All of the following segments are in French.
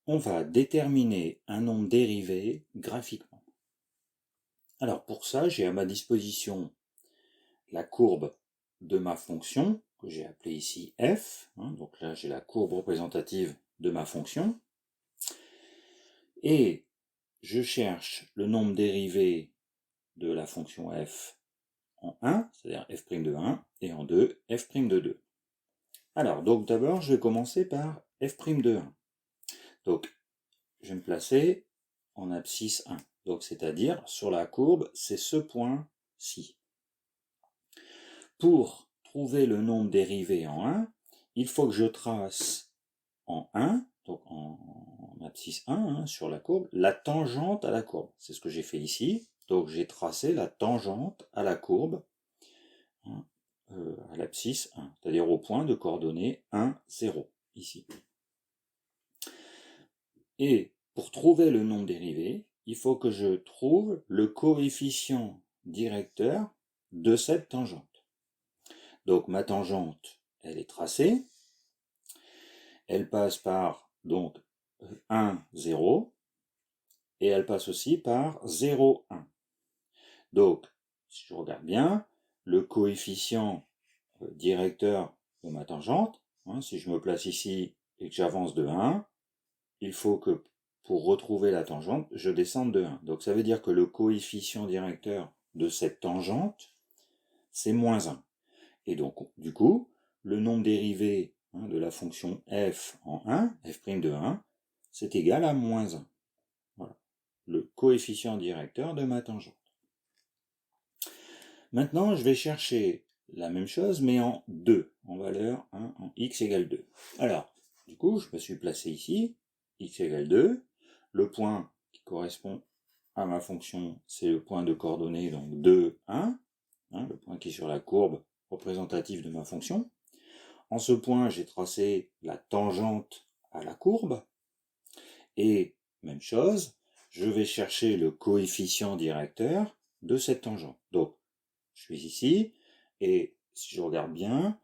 on va déterminer un nombre dérivé graphiquement. Alors pour ça, j'ai à ma disposition la courbe de ma fonction, que j'ai appelée ici f. Donc là, j'ai la courbe représentative de ma fonction. Et je cherche le nombre dérivé de la fonction f en 1, c'est-à-dire f' de 1, et en 2, f' de 2. Alors, donc d'abord, je vais commencer par f' de 1. Donc, je vais me placer en abscisse 1. Donc, c'est-à-dire, sur la courbe, c'est ce point-ci. Pour trouver le nombre dérivé en 1, il faut que je trace en 1, donc en abscisse 1, sur la courbe, la tangente à la courbe. C'est ce que j'ai fait ici. Donc, j'ai tracé la tangente à la courbe, à l'abscisse 1, c'est-à-dire au point de coordonnées 1, 0, ici. Et pour trouver le nombre dérivé, il faut que je trouve le coefficient directeur de cette tangente. Donc ma tangente, elle est tracée. Elle passe par donc 1, 0. Et elle passe aussi par 0, 1. Donc, si je regarde bien, le coefficient directeur de ma tangente, si je me place ici et que j'avance de 1, il faut que pour retrouver la tangente, je descende de 1. Donc ça veut dire que le coefficient directeur de cette tangente, c'est moins 1. Et donc, du coup, le nombre dérivé de la fonction f en 1, f' de 1, c'est égal à moins 1. Voilà, le coefficient directeur de ma tangente. Maintenant, je vais chercher la même chose, mais en 2, en valeur en x égale 2. Alors, du coup, je me suis placé ici, x égale 2. Le point qui correspond à ma fonction, c'est le point de coordonnées, donc 2, 1, le point qui est sur la courbe représentative de ma fonction. En ce point, j'ai tracé la tangente à la courbe. Et, même chose, je vais chercher le coefficient directeur de cette tangente. Donc, je suis ici, et si je regarde bien,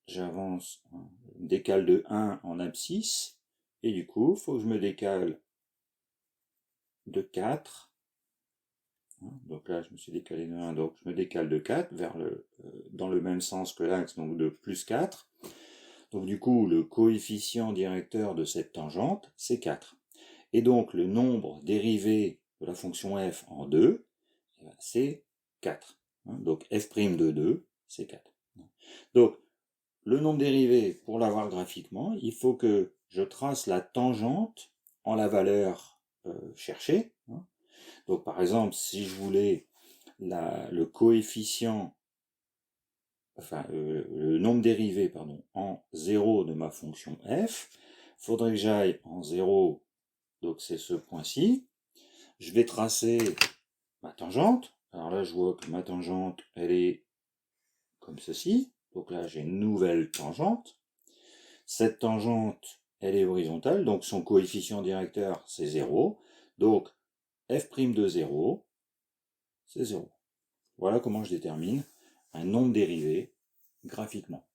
j'avance, décale de 1 en abscisse, et du coup, il faut que je me décale de 4. Donc là, je me suis décalé de 1, donc je me décale de 4 dans le même sens que l'axe, donc de plus 4. Donc du coup, le coefficient directeur de cette tangente, c'est 4. Et donc, le nombre dérivé de la fonction f en 2, c'est 4. Donc f' de 2, c'est 4. Donc, le nombre dérivé, pour l'avoir graphiquement, il faut que je trace la tangente en la valeur cherchée. Donc par exemple, si je voulais le coefficient, le nombre dérivé, pardon, en 0 de ma fonction f, il faudrait que j'aille en 0, donc c'est ce point-ci. Je vais tracer ma tangente. Alors là, je vois que ma tangente, elle est comme ceci. Donc là, j'ai une nouvelle tangente. Cette tangente, elle est horizontale, donc son coefficient directeur, c'est 0. Donc, f' de 0, c'est 0. Voilà comment je détermine un nombre dérivé graphiquement.